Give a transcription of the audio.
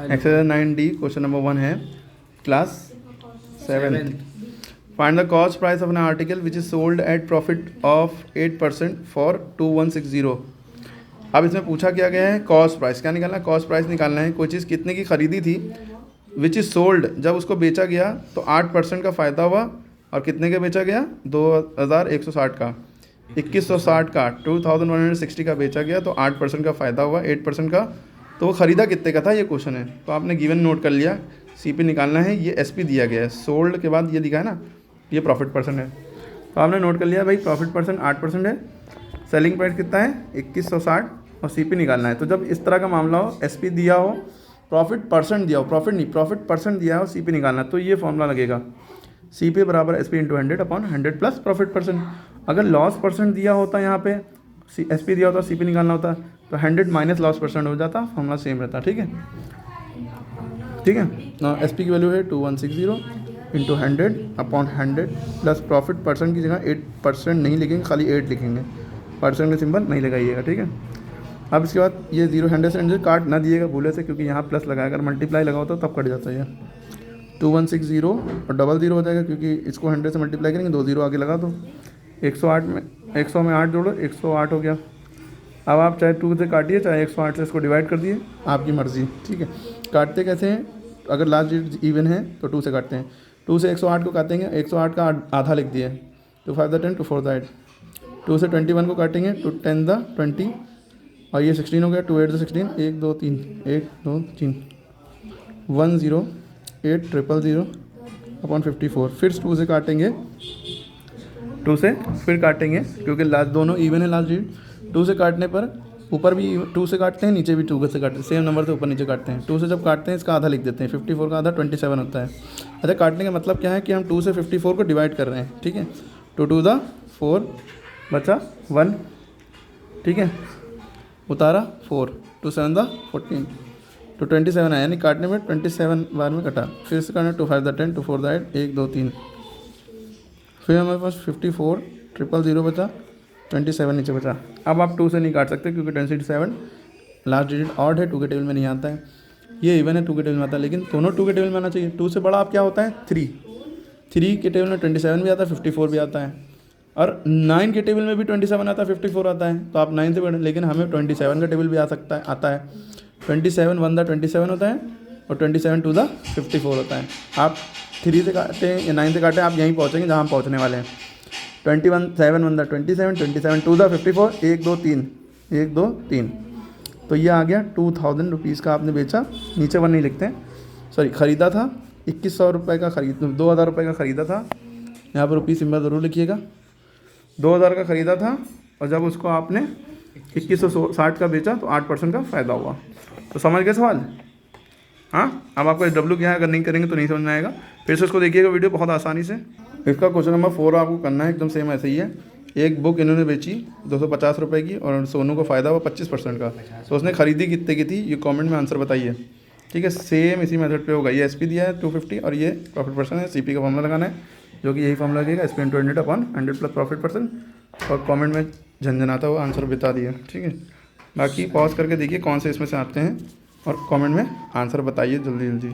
Exercise 9D question number 1 है class 7th। Find the cost price of an article which is sold at profit of 8% for 2160। अब इसमें पूछा क्या गया है, कॉस्ट प्राइस क्या निकालना है, कॉस्ट प्राइस निकालना है। कोई चीज़ कितने की खरीदी थी, विच इज़ सोल्ड, जब उसको बेचा गया तो 8% का फ़ायदा हुआ, और कितने का बेचा गया, 2160 का, 2160 का, 2160 का बेचा गया तो 8% का फ़ायदा हुआ, 8% का, तो वो ख़रीदा कितने का था, ये क्वेश्चन है। तो आपने गिवन नोट कर लिया, सीपी निकालना है, ये एसपी दिया गया है, सोल्ड के बाद ये दिखा है ना, ये प्रॉफिट परसेंट है। तो आपने नोट कर लिया भाई प्रॉफिट परसेंट 8% है, सेलिंग प्राइस कितना है 2160, और सीपी निकालना है। तो जब इस तरह का मामला हो, एसपी दिया हो, प्रॉफिट परसेंट दिया हो, प्रॉफिट नहीं प्रॉफिट परसेंट दिया हो, सीपी निकालना, तो ये फॉर्मूला लगेगा, सीपी बराबर SP into 100/100 plus profit percent. अगर लॉस परसेंट दिया होता यहाँ पे, एसपी दिया होता, सीपी निकालना होता, तो 100 माइनस लॉस परसेंट हो जाता, फॉर्मूला सेम रहता। ठीक है, ठीक है ना। एसपी की वैल्यू है 2160 इंटू 100/100 प्लस प्रॉफिट परसेंट की जगह 8% नहीं लिखेंगे, खाली 8 लिखेंगे, परसेंट का सिंबल नहीं लगाइएगा। ठीक है, अब इसके बाद ये 0 100 से 100 काट ना दिएगा भूले से, क्योंकि यहाँ प्लस लगाया, अगर मल्टीप्लाई लगाओ तो तब कट जाता है। 2160 और डबल 0 हो जाएगा, क्योंकि इसको 100 से मल्टीप्लाई करेंगे, 2 0 आगे लगा दो, 108 में 100 में 8 जोड़ो, 108 हो गया। अब आप चाहे 2 से काटिए, चाहे 108 से इसको डिवाइड कर दिए, आपकी मर्ज़ी। ठीक है, काटते कैसे हैं, अगर लास्ट डिजिट इवन है तो 2 से काटते हैं, 2 से 108 को काटेंगे, 108 का आधा लिख दिए, 2 5 द 10, 2 4 द 8, 2 से 21 को काटेंगे, 2 10 द 20, और ये 16 हो गया, 2 8 द 16, 1 2 3, 1 2 3, 108,000/54, फिर 2 से काटेंगे, 2 से फिर काटेंगे, क्योंकि लास्ट दोनों इवन है, लास्ट डिजिट। 2 से काटने पर ऊपर भी 2 से काटते हैं, नीचे भी 2 से काटते हैं, सेम नंबर से ऊपर नीचे काटते हैं। 2 से जब काटते हैं इसका आधा लिख देते हैं, 54 का आधा 27 होता है। अच्छा, काटने का मतलब क्या है कि हम 2 से 54 को डिवाइड कर रहे हैं। ठीक है, 2 2 द 4 बचा 1, ठीक है, उतारा 4, 2 7 द 14, तो 27 आया, यानी काटने में 27 बार में कटा। फिर से काटना 2 5 द 10, 2 4 द 8, 1 2 3, फिर हमारे पास 54 000 बचा, 27 नीचे बचा। अब आप 2 से नहीं काट सकते, क्योंकि 27 लास्ट डिजिट ऑड है, 2 के टेबल में नहीं आता है, ये इवन है, 2 के टेबल में आता है, लेकिन दोनों 2 के टेबल में आना चाहिए। 2 से बड़ा आप क्या होता है 3 के टेबल में 27 भी आता है, 54 भी आता है, और 9 के टेबल में भी 27 आता है, 54 आता है, तो आप 9 से बड़े, लेकिन हमें 27 का टेबल भी आ सकता है, आता है। 27 1 द 27 होता है, और 27 2 द 54 होता है। आप 3 से काटें या 9 से काटें, आप यहीं पहुँचेंगे जहाँ हम पहुँचने वाले हैं। 21 7 1 द 27, 27 2 द 54, 1 2 3, 1 2 3, तो ये आ गया 2000 रुपीज़ का आपने बेचा। नीचे 1 नहीं लिखते हैं, सॉरी, ख़रीदा था 2100 रुपये का, खरीद 2000 रुपये का ख़रीदा था, यहाँ पर रुपये सिंबल ज़रूर लिखिएगा। 2000 का ख़रीदा था, और जब उसको आपने 2160 का बेचा तो 8% का फ़ायदा हुआ। तो समझ गए सवाल? हाँ, अब आपको डब्ल्यू क्या है, अगर नहीं करेंगे तो नहीं समझ में आएगा। फिर से उसको देखिएगा वीडियो बहुत आसानी से। इसका क्वेश्चन नंबर 4 आपको करना है, एकदम सेम ऐसे ही है। एक बुक इन्होंने बेची 250 रुपये की, और सोनू को फ़ायदा हुआ 25% का, तो उसने खरीदी कितने की थी, ये कमेंट में आंसर बताइए। ठीक है, सेम इसी मेथड पे होगा। ये एसपी दिया है 250, और ये प्रॉफिट परसेंट है, सीपी का फॉर्मूला लगाना है, जो कि यही फॉर्मूला लगेगा, SP into 100/100 plus profit percent, और कमेंट में झंझनाता हुआ आंसर बता दिया। ठीक है, बाकी पॉज करके देखिए कौन से इसमें से आते हैं, और कमेंट में आंसर बताइए जल्दी जल्दी।